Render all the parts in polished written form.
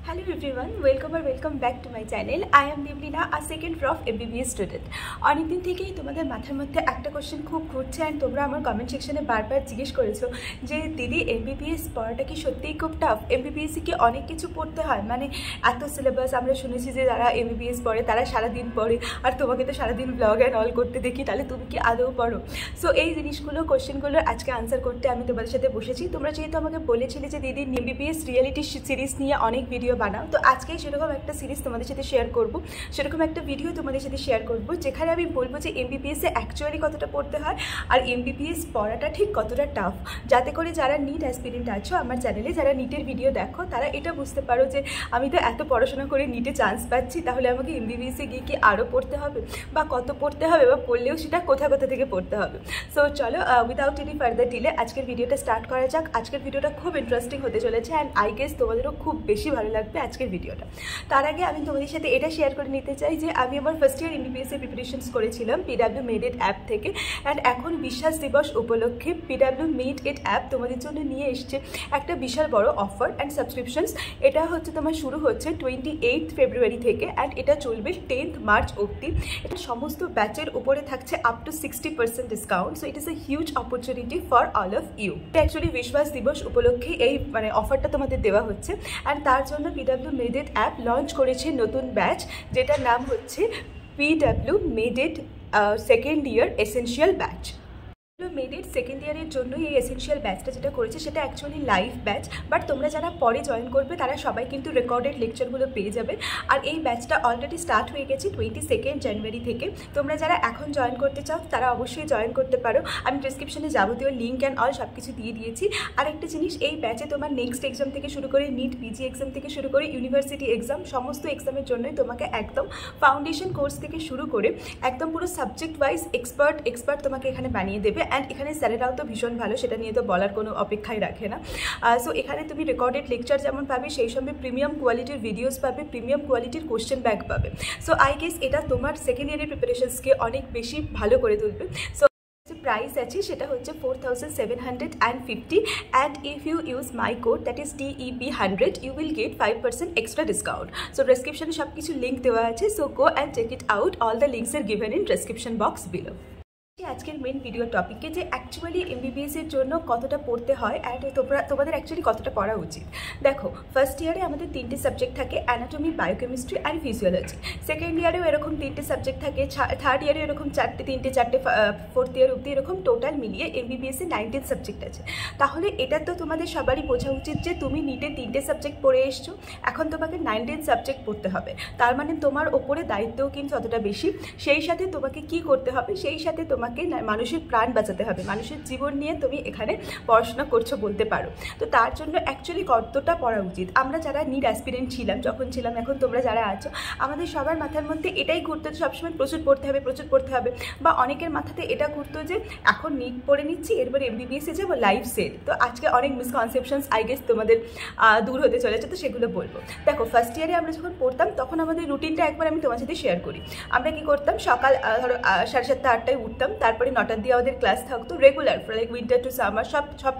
Hello everyone, welcome or welcome back to my channel. I am Devlina, a second prof MBBS student. অনেক দিন থেকেই তোমাদের মাথার মধ্যে একটা কোশ্চেন খুব ঘুরছে এন্ড তোমরা আমার কমেন্ট সেকশনে বারবার জিজ্ঞেস করেছো যে দিদি MBBS পড়াটা কি সত্যিই খুব টাফ? MBBS কি অনেক কিছু পড়তে হয়, মানে এত সিলেবাস? আমরা শুনেছি যে যারা MBBS পড়ে তারা সারাদিন পড়ে, আর তোমাকে তো সারাদিন ব্লগ অ্যান্ড অল করতে দেখি, তাহলে তুমি কি আদৌ পড়ো? সো এই জিনিসগুলো কোশ্চেনগুলোর আজকে আনসার করতে আমি তোমাদের সাথে বসেছি। তোমরা যেহেতু আমাকে বলেছিলে যে দিদি MBBS রিয়েলিটি সিরিজ নিয়ে অনেক ভিডিও বানাও, তো আজকে সেরকম একটা সিরিজ তোমাদের সাথে শেয়ার করব, সেরকম একটা ভিডিও তোমাদের সাথে শেয়ার করব যেখানে আমি বলবো যে MBBS-এ অ্যাকচুয়ালি কতটা পড়তে হয় আর MBBS পড়াটা ঠিক কতটা টাফ, যাতে করে যারা নিট অ্যাসপিরেন্ট আছো আমার চ্যানেলে, যারা নিটের ভিডিও দেখো, তারা এটা বুঝতে পারো যে আমি তো এত পড়াশোনা করে নিটে চান্স পাচ্ছি, তাহলে আমাকে MBBS-এ গিয়ে কি আরও পড়তে হবে, বা কত পড়তে হবে, বা পড়লেও সেটা কোথা থেকে পড়তে হবে। সো চলো উইদাউট এনি ফার্দার ডিলে আজকের ভিডিওটা স্টার্ট করা যাক। আজকের ভিডিওটা খুব ইন্টারেস্টিং হতে চলেছে অ্যান্ড আই গেস তোমাদেরও খুব বেশি ভালো লাগবে আজকের ভিডিওটা। তার আগে আমি তোমাদের সাথে এটা শেয়ার করে নিতে চাই যে আমি আমার ফার্স্ট ইয়ার MBBS-এর প্রিপারেশনস করেছিলাম PW Made It অ্যাপ থেকে, অ্যান্ড এখন বিশ্বাস দিবস উপলক্ষে PW Made It অ্যাপ তোমাদের জন্য নিয়ে এসছে একটা বিশাল বড় অফার অ্যান্ড সাবস্ক্রিপশনস। এটা হচ্ছে তোমার শুরু হচ্ছে 28 ফেব্রুয়ারি থেকে অ্যান্ড এটা চলবে 10th মার্চ অবধি। এটা সমস্ত ব্যাচের উপরে থাকছে up to 60% discount. So it is a huge opportunity for all of you. এটা অ্যাকচুয়ালি বিশ্বাস দিবস উপলক্ষে এই অফারটা তোমাদের দেওয়া হচ্ছে, অ্যান্ড তার জন্য PW Made It app launch করেছে নতুন ব্যাচ, যেটার নাম হচ্ছে PW Made It second year essential batch. Made it second ইয়ারের জন্য এই এসেনশিয়াল ব্যাচটা যেটা করেছে সেটা অ্যাকচুয়ালি লাইভ ব্যাচ, বাট তোমরা যারা পরে জয়েন করবে তারা সবাই কিন্তু রেকর্ডেড লেকচারগুলো পেয়ে যাবে। আর এই ব্যাচটা অলরেডি স্টার্ট হয়ে গেছে 22 জানুয়ারি থেকে। তোমরা যারা এখন জয়েন করতে চাও তারা অবশ্যই জয়েন করতে পারো। আমি ডিসক্রিপশনে যাবতীয় লিঙ্ক অ্যান্ড অল সব কিছু দিয়ে দিয়েছি। আর একটা জিনিস, এই ব্যাচে তোমার নেক্সট এক্সাম থেকে শুরু করে নিট পিজি এক্সাম থেকে শুরু করে ইউনিভার্সিটি এক্সাম, সমস্ত এক্সামের জন্যই তোমাকে একদম ফাউন্ডেশন কোর্স থেকে শুরু করে একদম পুরো সাবজেক্ট ওয়াইজ এক্সপার্ট তোমাকে এখানে বানিয়ে দেবে। অ্যান্ড এখানে স্যারেরাও তো ভীষণ ভালো, সেটা নিয়ে তো বলার কোনো অপেক্ষাই রাখে না। সো এখানে তুমি রেকর্ডেড লেকচার যেমন পাবে, সেই সঙ্গে প্রিমিয়াম কোয়ালিটির ভিডিওস পাবে, প্রিমিয়াম কোয়ালিটির কোশ্চেন ব্যাংক পাবে। সো আই গেস এটা তোমার সেকেন্ড ইয়ারের প্রিপারেশনসকে অনেক বেশি ভালো করে তুলবে। সো প্রাইস আছে সেটা হচ্ছে 4750, and if you use my code that is TEB100 you will get 5% extra discount. So description সব কিছু লিঙ্ক দেওয়া আছে, so go and check it out. All the links are given in description box below. আজকের main video টপিকে যে actually MBBS-এর জন্য কতটা পড়তে হয় অ্যান্ড তোমাদের অ্যাকচুয়ালি কতটা পড়া উচিত। দেখো, ফার্স্ট ইয়ারে আমাদের 3টে সাবজেক্ট থাকে, anatomy, biochemistry and physiology. Second ইয়ারেও এরকম 3টে সাবজেক্ট থাকে, থার্ড ইয়ারে এরকম 4টে, ফোর্থ ইয়ার অবধি এরকম টোটাল মিলিয়ে MBBS-এ 19 সাবজেক্ট আছে। তাহলে এটা তো তোমাদের সবারই বোঝা উচিত যে তুমি নিটে 3টে সাবজেক্ট পড়ে এসছো, এখন তোমাকে 19 সাবজেক্ট পড়তে হবে। তার মানে তোমার ওপরে দায়িত্বও কিন্তু ততটা বেশি। সেই সাথে তোমাকে কি করতে হবে, সেই সাথে তোমাকে মানুষের প্রাণ বাঁচাতে হবে, মানুষের জীবন নিয়ে তুমি এখানে পড়াশোনা করছো বলতে পারো। তো তার জন্য অ্যাকচুয়ালি কতটা পড়া উচিত, আমরা যারা নিট অ্যাসপিরেন্ট ছিলাম, এখন তোমরা যারা আছো, আমাদের সবার মাথার মধ্যে এটাই ঘুরতো সবসময় প্রচুর পড়তে হবে, বা অনেকের মাথাতে এটা ঘুরতো যে এখন নিট পড়ে নিচ্ছি, এরপর MBBS-এ যাবো, লাইফ সেট। তো আজকে অনেক মিসকনসেপশনস আই গেস তোমাদের দূর হতে চলেছে, তো সেগুলো বলবো। দেখো, ফার্স্ট ইয়ারে আমরা যখন পড়তাম তখন আমাদের রুটিনটা একবার আমি তোমার সাথে শেয়ার করি। আমরা কি করতাম, সকাল ধরো 7:30 8টায় উঠতাম, তারপরে 9টার দিয়ে আমাদের ক্লাস থাকতো regular, like winter two summer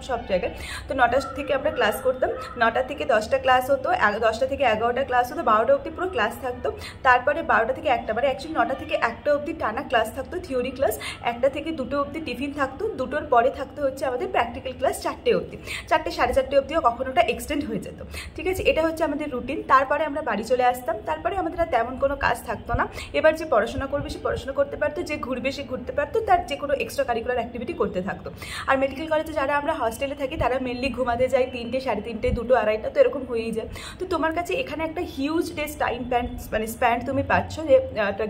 সব জায়গায়। তো 9টা থেকে আমরা ক্লাস করতাম, 9টা থেকে 10টা ক্লাস হতো, 10টা থেকে 11টা ক্লাস হতো, 12টা অবধি পুরো ক্লাস থাকতো। তারপরে 12টা থেকে 1টা, মানে অ্যাকচুয়ালি 9টা থেকে 1টা অবধি টানা ক্লাস থাকতো, থিওরি ক্লাস। 1টা থেকে 2টো অবধি টিফিন থাকতো, 2টোর পরে থাকতো হচ্ছে আমাদের প্র্যাকটিক্যাল ক্লাস 4টে অবধি, 4টে 4:30 অবধিও কখনোটা এক্সটেন্ড হয়ে যেত। ঠিক আছে, এটা হচ্ছে আমাদের রুটিন। তারপরে আমরা বাড়ি চলে আসতাম, তারপরে আমাদের আর তেমন কোনো কাজ থাকতো না। এবার যে পড়াশোনা করবে সে পড়াশোনা করতে পারতো, যে ঘুরবে সে ঘুরতে পারতো, তার যে কোনো এক্সট্রা কারিকুলার অ্যাক্টিভিটি করতে থাকতো। আর মেডিকেল কলেজে যারা আমরা হস্টেলে থাকি তারা মেনলি ঘুমাতে যায় 3টে, 3:30, 2টো, 2:30, তো এরকম হয়েই যায়। তো তোমার কাছে এখানে একটা হিউজ ডেস টাইম স্প্যান তুমি পাচ্ছ, যে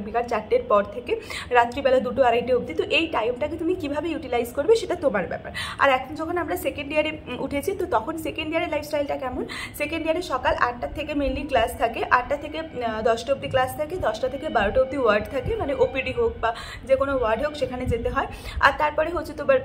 বিকাল 4টের পর থেকে রাত্রিবেলা 2টো, 2:30 অবধি। তো এই টাইমটাকে তুমি কীভাবে ইউটিলাইজ করবে সেটা তোমার ব্যাপার। আর এখন যখন আমরা সেকেন্ড ইয়ারে উঠেছি, তো তখন সেকেন্ড ইয়ারের লাইফস্টাইলটা কেমন, সেকেন্ড ইয়ারে সকাল 8টা থেকে মেনলি ক্লাস থাকে, 8টা থেকে 10টা অবধি ক্লাস থাকে, 10টা থেকে 12টা অবধি ওয়ার্ড থাকে, মানে OPD হোক বা যে কোনো ওয়ার্ড হোক সেখানে যেতে হয়। আর তারপরে হচ্ছে তোমার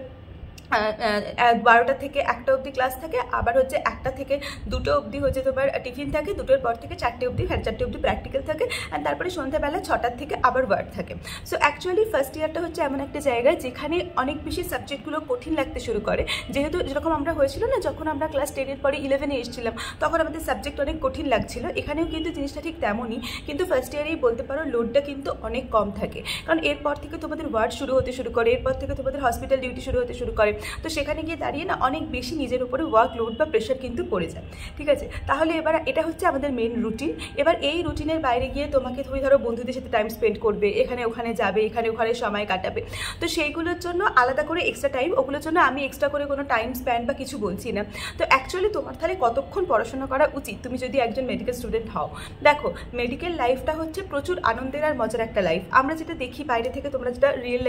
12টা থেকে 1টা অবধি ক্লাস থাকে, আবার হচ্ছে 1টা থেকে 2টো অবধি হচ্ছে তোমার টিফিন থাকে, 2টোর পর থেকে 4টে অবধি 4:30 অবধি প্র্যাকটিক্যাল থাকে, অ্যান্ড তারপরে সন্ধ্যাবেলা 6টার থেকে আবার ওয়ার্ড থাকে। সো অ্যাকচুয়ালি ফার্স্ট ইয়ারটা হচ্ছে এমন একটা জায়গায় যেখানে অনেক বেশি সাবজেক্টগুলো কঠিন লাগতে শুরু করে, যেহেতু যেরকম আমরা হয়েছিল না যখন আমরা ক্লাস 10-এর পরে 11-এ এসেছিলাম তখন আমাদের সাবজেক্ট অনেক কঠিন লাগছিল, এখানেও কিন্তু জিনিসটা ঠিক তেমনই, কিন্তু ফার্স্ট ইয়ারেই বলতে পারো লোডটা কিন্তু অনেক কম থাকে, কারণ এরপর থেকে তোমাদের ওয়ার্ড শুরু হতে শুরু করে, এরপর থেকে তোমাদের হসপিটাল ডিউটি শুরু হতে শুরু করে, তো সেখানে গিয়ে দাঁড়িয়ে না অনেক বেশি নিজের উপরে ওয়ার্ক লোড বা প্রেশার কিন্তু পড়ে যায়। ঠিক আছে, তাহলে এবার এটা হচ্ছে আমাদের মেন রুটিন। এবার এই রুটিনের বাইরে গিয়ে তোমাকে তুমি ধরো বন্ধুদের সাথে টাইম স্পেন্ড করবে, এখানে ওখানে যাবে, এখানে ওখানে সময় কাটাবে, তো সেইগুলোর জন্য আলাদা করে এক্সট্রা টাইম, ওগুলোর জন্য আমি এক্সট্রা করে কোনো টাইম স্প্যান্ড বা কিছু বলছি না। তো অ্যাকচুয়ালি তোমার তাহলে কতক্ষণ পড়াশোনা করা উচিত তুমি যদি একজন মেডিকেল স্টুডেন্ট হও? দেখো, মেডিকেল লাইফটা হচ্ছে প্রচুর আনন্দের আর মজার একটা লাইফ। আমরা যেটা দেখি বাইরে থেকে, তোমরা যেটা রিয়েল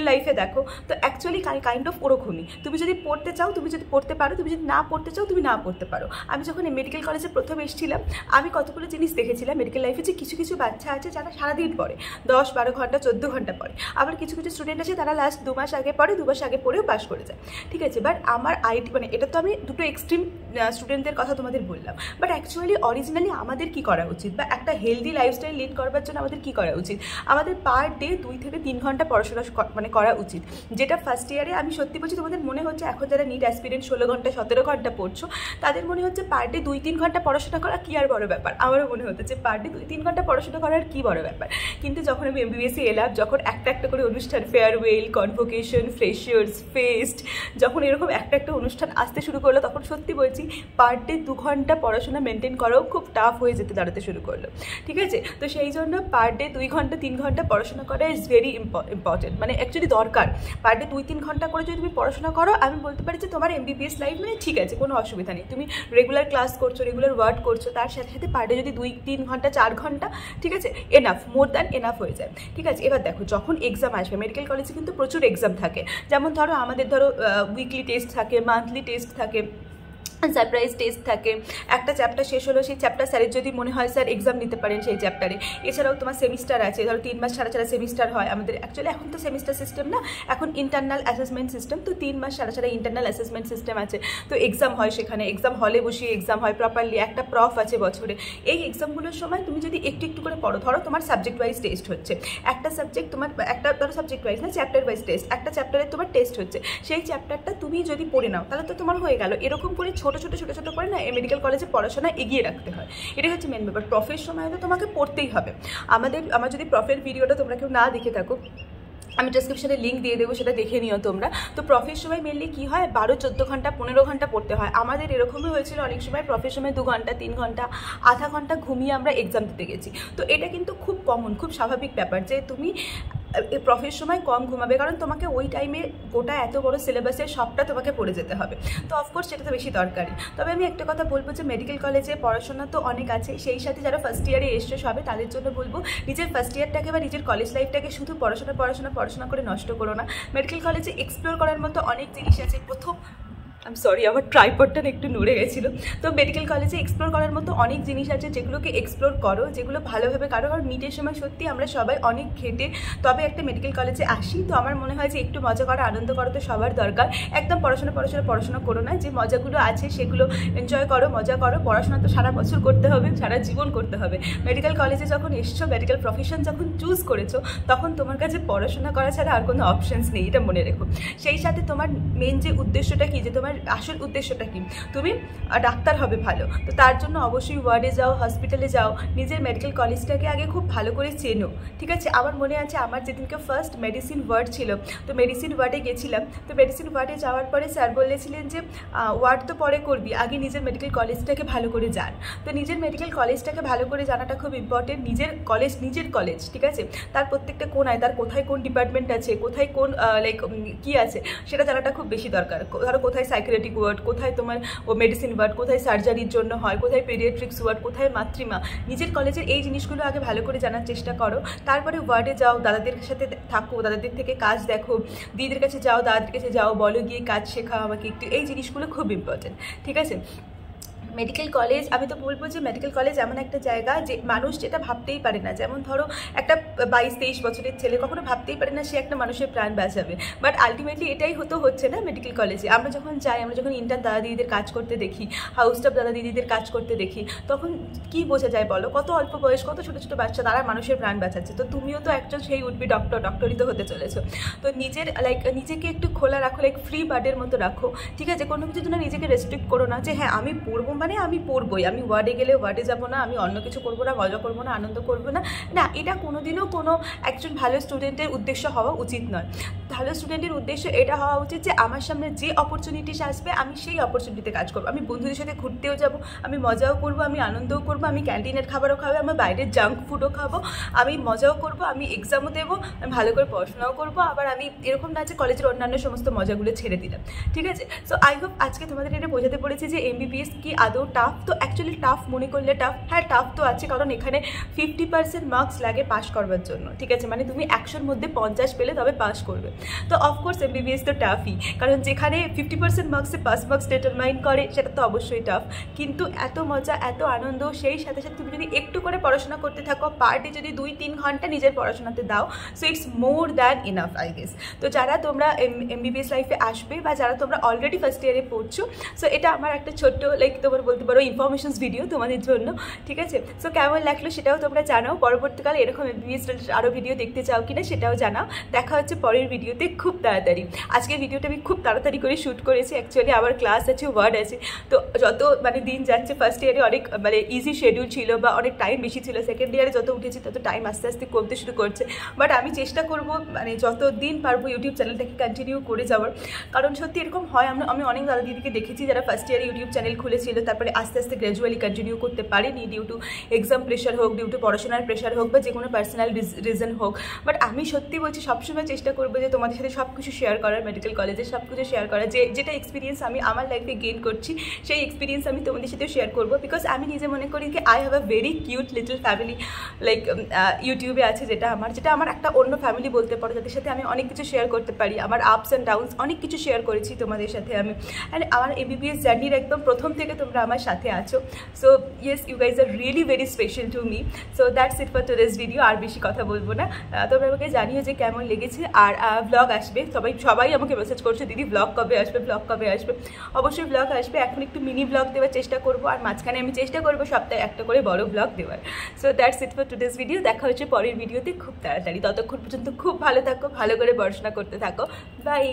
লাইফে দেখো, তো অ্যাকচুয়ালি কাইন্ড অফ ওরকমই। তুমি যদি পড়তে চাও তুমি যদি পড়তে পারো, তুমি যদি না পড়তে চাও তুমি না পড়তে পারো। আমি যখন মেডিকেল কলেজে প্রথম এসেছিলাম আমি কতগুলো জিনিস দেখেছিলাম মেডিকেল লাইফে, যে কিছু কিছু বাচ্চা আছে যারা সারাদিন পড়ে, 10-12 ঘন্টা 14 ঘন্টা পড়ে, আবার কিছু কিছু স্টুডেন্ট আছে তারা লাস্ট 2 মাস আগে পড়ে, 2 মাস আগে পড়েও পাস করে যায়। ঠিক আছে, বাট আমার মানে এটা তো আমি দুটো এক্সট্রিম স্টুডেন্টদের কথা তোমাদের বললাম, বাট অ্যাকচুয়ালি অরিজিনালি আমাদের কি করা উচিত বা একটা হেলদি লাইফস্টাইল লিড করবার জন্য আমাদের কি করা উচিত? আমাদের পার ডে 2 থেকে 3 ঘন্টা পড়াশোনা মানে করা উচিত, যেটা ফার্স্ট ইয়ারে আমি সত্যি বলছি তোমাদের মনে হচ্ছে এখন যারা নিট অ্যাসপিরেন্ট 16 ঘন্টা 17 ঘন্টা পড়ছো তাদের মনে হচ্ছে পার ডে 2-3 ঘন্টা পড়াশোনা করা কি আর বড় ব্যাপার। আমারও মনে হতো যে পার ডে 2-3 ঘন্টা পড়াশোনা করার কি বড় ব্যাপার, কিন্তু যখন আমি এমবিবিএসে এলাম, যখন একটা একটা করে অনুষ্ঠান, ফেয়ারওয়েল, কনভোকেশন, ফ্রেশার্স, ফেস্ট, যখন এরকম একটা একটা অনুষ্ঠান আসতে শুরু করলো, তখন সত্যি বলছি পার ডে 2 ঘন্টা পড়াশোনা মেনটেন করাও খুব টাফ হয়ে দাঁড়াতে শুরু করলো। ঠিক আছে, তো সেই জন্য পার ডে 2 ঘন্টা 3 ঘন্টা পড়াশোনা করা ইজ ভেরি ইম্পর্টেন্ট, মানে অ্যাকচুয়ালি দরকার। পার ডে 2-3 ঘন্টা করে যদি তুমি পড়াশোনা করো, আমি বলতে পারি যে তোমার এমবিবিএস লাইফ মানে ঠিক আছে, কোনো অসুবিধা নেই। তুমি রেগুলার ক্লাস করছো, রেগুলার ওয়ার্ড করছো, তার সাথে সাথে পার ডে যদি 2-3 ঘন্টা 4 ঘন্টা, ঠিক আছে, এনাফ, মোর দ্যান এনাফ হয়ে যায়। ঠিক আছে, এবার দেখো যখন এক্সাম আসবে, মেডিকেল কলেজে কিন্তু প্রচুর এক্সাম থাকে, যেমন ধরো আমাদের ধরো উইকলি টেস্ট থাকে, মান্থলি টেস্ট থাকে, সারপ্রাইজ টেস্ট থাকে, একটা চ্যাপ্টার শেষ হলো, সেই চ্যাপ্টার স্যারের যদি মনে হয় স্যার এক্সাম নিতে পারেন সেই চ্যাপ্টারে। এছাড়াও তোমার সেমিস্টার আছে, ধরো 3 মাস ছাড়া ছাড়া সেমিস্টার হয় আমাদের। অ্যাকচুয়ালি এখন তো সেমিস্টার সিস্টেম না, এখন ইন্টারনাল অ্যাসেসমেন্ট সিস্টেম, তো 3 মাস ছাড়া ছাড়া ইন্টারনাল অ্যাসেসমেন্ট সিস্টেম আছে, তো এক্সাম হয় সেখানে, এক্সাম হলে বসিয়ে এক্সাম হয় প্রপারলি, একটা প্রফ আছে বছরে। এই এক্সামগুলোর সময় তুমি যদি একটু একটু করে পড়ো, ধরো তোমার সাবজেক্ট ওয়াইজ টেস্ট হচ্ছে, একটা সাবজেক্ট তোমার একটা ধরো সাবজেক্ট ওয়াইজ না, চ্যাপ্টার ওয়াইজ টেস্ট, একটা চ্যাপ্টারে তোমার টেস্ট হচ্ছে, সেই চ্যাপ্টারটা তুমি যদি পড়ে নাও তাহলে তো তোমার হয়ে গেল। এরকম করে ছোটো ছোটো ছোটো ছোটো করে না মেডিকেল কলেজে পড়াশোনা এগিয়ে রাখতে হয়, এটাই হচ্ছে মেন ব্যাপার। প্রফের সময় তো তোমাকে পড়তেই হবে। আমার যদি প্রফের ভিডিওটা তোমরা কেউ না দেখে থাকো, আমি ডেসক্রিপশনে লিঙ্ক দিয়ে দেবো, সেটা দেখে নিও তোমরা। তো প্রফের সময় মেনলি কী হয়, 12-14 ঘন্টা 15 ঘন্টা পড়তে হয়। আমাদের এরকমই হয়েছিল অনেক সময়, প্রফের সময় 2 ঘন্টা 3 ঘন্টা আধা ঘন্টা ঘুমিয়ে আমরা এক্সাম দিতে গেছি। তো এটা কিন্তু খুব কমন, খুব স্বাভাবিক ব্যাপার যে তুমি প্রফের সময় কম ঘুমাবে, কারণ তোমাকে ওই টাইমে গোটা এত বড় সিলেবাসের সবটা তোমাকে পড়ে যেতে হবে, তো অফকোর্স সেটা তো বেশি দরকারি। তবে আমি একটা কথা বলবো যে মেডিকেল কলেজে পড়াশোনা তো অনেক আছে, সেই সাথে যারা ফার্স্ট ইয়ারে এসছে সবে, তাদের জন্য বলবো নিজের ফার্স্ট ইয়ারটাকে বা নিজের কলেজ লাইফটাকে শুধু পড়াশোনা করে নষ্ট করো না। মেডিকেল কলেজে এক্সপ্লোর করার মতো অনেক জিনিস আছে। আমার ট্রাইপডটা একটু নড়ে গেছিলো। তো মেডিকেল কলেজে এক্সপ্লোর করার মতো অনেক জিনিস আছে, যেগুলোকে এক্সপ্লোর করো, যেগুলো ভালোভাবে কারো। কারণ নিটের সময় সত্যি আমরা সবাই অনেক খেটে তবে একটা মেডিকেল কলেজে আসি, তো আমার মনে হয় যে একটু মজা করা, আনন্দ করা তো সবার দরকার। একদম পড়াশোনা করো না, যে মজাগুলো আছে সেগুলো এনজয় করো, মজা করো। পড়াশোনা তো সারা বছর করতে হবে, সারা জীবন করতে হবে। মেডিকেল কলেজে যখন এসছো, মেডিকেল প্রফেশন যখন চুজ করেছো, তখন তোমার কাছে পড়াশোনা করা ছাড়া আর কোনো অপশানস নেই, এটা মনে রেখো। সেই সাথে তোমার মেন যে উদ্দেশ্যটা কি, যে তোমার আসল উদ্দেশ্যটা কি, তুমি ডাক্তার হবে ভালো, তো তার জন্য অবশ্যই ওয়ার্ডে যাও, হসপিটালে যাও, নিজের মেডিকেল কলেজটাকে আগে খুব ভালো করে চেনো। ঠিক আছে, আমার মনে আছে আমার যেদিনকে ফার্স্ট মেডিসিন ওয়ার্ড ছিল, তো মেডিসিন ওয়ার্ডে গেছিলাম। তো মেডিসিন ওয়ার্ডে যাওয়ার পরে স্যার বলেছিলেন যে ওয়ার্ড তো পরে করবি, আগে নিজের মেডিকেল কলেজটাকে ভালো করে জান। তো নিজের মেডিকেল কলেজটাকে ভালো করে জানাটা খুব ইম্পর্টেন্ট। নিজের কলেজ, ঠিক আছে, তার প্রত্যেকটা কোনায়, তার কোথায় কোন ডিপার্টমেন্ট আছে, কোথায় কোন কী আছে, সেটা জানাটা খুব বেশি দরকার। ধরো কোথায় সাইকিয়াট্রিক ওয়ার্ড, কোথায় তোমার মেডিসিন ওয়ার্ড, কোথায় সার্জারির জন্য হয়, কোথায় পেডিয়াট্রিক্স ওয়ার্ড, কোথায় মাতৃমা। নিজের কলেজের এই জিনিসগুলো আগে ভালো করে জানার চেষ্টা করো। তারপরে ওয়ার্ডে যাও, দাদাদের সাথে থাকো, দাদাদের থেকে কাজ দেখো, দিদিদের কাছে যাও, দাদাদের কাছে যাও, বলো গিয়ে কাজ শেখাও আমাকে একটু। এই জিনিসগুলো খুব ইম্পর্টেন্ট, ঠিক আছে। মেডিকেল কলেজ, আমি তো বলবো যে মেডিকেল কলেজ এমন একটা জায়গা যে মানুষ যেটা ভাবতেই পারে না, যেমন ধরো একটা 22-23 বছরের ছেলে কখনো ভাবতেই পারে না সে একটা মানুষের প্রাণ বাঁচাবে, বাট আলটিমেটলি এটাই হচ্ছে না মেডিকেল কলেজে। আমরা যখন যাই, আমরা যখন ইন্টার্ন দাদা দিদিদের কাজ করতে দেখি, হাউস স্টাফ দাদা দিদিদের কাজ করতে দেখি, তখন কি বোঝা যায় বলো, কত অল্প বয়স, কত ছোটো ছোটো বাচ্চা, তারা মানুষের প্রাণ বাঁচাচ্ছে। তো তুমিও তো একজন সেই উঠবি ডক্টরই তো হতে চলেছো। তো নিজেকে একটু খোলা রাখো, ফ্রি বার্ডের মতো রাখো, ঠিক আছে? কোনো কিছু না নিজেকে রেস্ট্রিক্ট করো না যে হ্যাঁ আমি পড়বো মানে আমি পড়বোই, আমি ওয়ার্ডে গেলে ওয়ার্ডে যাবো না, আমি অন্য কিছু করবো না, মজা করবো না, আনন্দ করবো না, না, এটা কোনোদিনও কোনো একজন ভালো স্টুডেন্টের উদ্দেশ্য হওয়া উচিত নয়। ভালো স্টুডেন্টের উদ্দেশ্য এটা হওয়া উচিত যে আমার সামনে যে অপরচুনিটিস আসবে আমি সেই অপরচুনিটিতে কাজ করবো, আমি বন্ধুদের সাথে ঘুরতেও যাবো, আমি মজাও করবো, আমি আনন্দও করবো, আমি ক্যান্টিনের খাবারও খাবো, আমি বাইরের জাঙ্ক ফুডও খাবো, আমি মজাও করবো, আমি এক্সামও দেবো, আমি ভালো করে পড়াশোনাও করবো, আবার আমি এরকম না যে কলেজের অন্যান্য সমস্ত মজাগুলো ছেড়ে দিলাম, ঠিক আছে? সো আই হোপ আজকে তোমাদের এটা বোঝাতে পেরেছি যে MBBS কি আদৌ টাফ। তো অ্যাকচুয়ালি টাফ মনে করলে টাফ, হ্যাঁ টাফ তো আছে, কারণ এখানে 50% মার্কস লাগে পাস করবার জন্য, ঠিক আছে? মানে তুমি 100-র মধ্যে 50 পেলে তবে পাস করবে। তো অফকোর্স MBBS তো টাফই, কারণ যেখানে 50% মার্কসে পাস মার্কস ডিটারমাইন করে, সেটা তো অবশ্যই টাফ। কিন্তু এত মজা, এত আনন্দ, সেই সাথে সাথে তুমি যদি একটু করে পড়াশোনা করতে থাকো, পার ডে যদি 2-3 ঘন্টা নিজের পড়াশোনাতে দাও, so it's more than enough I guess. তো যারা তোমরা MBBS লাইফে আসবে বা যারা তোমরা অলরেডি ফার্স্ট ইয়ারে পড়ছো, সো এটা আমার একটা ছোট্ট তোমার বলতে পারো ইনফরমেশনস ভিডিও তোমাদের জন্য, ঠিক আছে? সো কেমন লাগলো সেটাও তোমরা জানাও, পরবর্তীকালে এরকম MBBS আরও ভিডিও দেখতে চাও কিনা সেটাও জানাও। দেখা হচ্ছে পরের ভিডিওতে খুব তাড়াতাড়ি। আজকের ভিডিওটা আমি খুব তাড়াতাড়ি করে শ্যুট করেছি, অ্যাকচুয়ালি আমার ক্লাস আছে, ওয়ার্ড আছে, তো যত দিন যাচ্ছে, ফার্স্ট ইয়ারে অনেক ইজি শিডিউল ছিল বা অনেক টাইম বেশি ছিল, সেকেন্ড ইয়ারে যত উঠেছি তত টাইম আস্তে আস্তে কমতে শুরু করছে, বাট আমি চেষ্টা করবো যত দিন পারবো ইউটিউব চ্যানেলটাকে কন্টিনিউ করে যাওয়ার, কারণ সত্যি এরকম হয়, আমি অনেক দাদা দিদিকে দেখেছি যারা ফার্স্ট ইয়ারে ইউটিউব চ্যানেল খুলেছিল, তারপরে আস্তে আস্তে গ্র্যাজুয়ালি কন্টিনিউ করতে পারেনি, ডিউ টু এক্সাম প্রেশার হোক, ডিউ টু পড়াশোনার প্রেশার হোক, বা যে কোনো পার্সোনাল রিজন হোক। বাট আমি সত্যি বলছি, সবসময় চেষ্টা করবো যে তোমাদের সাথে সব কিছু শেয়ার করার, মেডিকেল কলেজের সব কিছু শেয়ার করার, যেটা এক্সপিরিয়েন্স আমি আমার লাইফে গেইন করছি, সেই এক্সপিরিয়েন্স আমি তোমাদের সাথেও শেয়ার করবো। বিকজ আমি নিজে মনে করি কি I have a very cute little family, ইউটিউবে আছে, যেটা আমার একটা অন্য ফ্যামিলি বলতে পারো, যাদের সাথে আমি অনেক কিছু শেয়ার করতে পারি, আমার আপস অ্যান্ড ডাউনস অনেক কিছু শেয়ার করেছি তোমাদের সাথে আমি, অ্যান্ড আমার MBBS জার্নির একদম প্রথম থেকে তোমরা আমার সাথে আছো। So yes, you guys are really very special to me. So that's it for today's video, আর বেশি কথা বলবো না। তোমরা আমাকে জানিও যে কেমন লেগেছে, আর ব্লগ আসবে, সবাই আমাকে মেসেজ করছে দিদি ব্লগ কবে আসবে, অবশ্যই ব্লগ আসবে। এখন একটু মিনি ব্লগ দেওয়ার চেষ্টা করবো, আর মাঝখানে আমি চেষ্টা করবো সপ্তাহে একটা করে বড় ব্লগ দেওয়ার। So that's it for today's video, দেখা হচ্ছে পরের ভিডিওতে খুব তাড়াতাড়ি। ততক্ষণ পর্যন্ত খুব ভালো থাকো, ভালো করে পড়াশোনা করতে থাকো, বাই।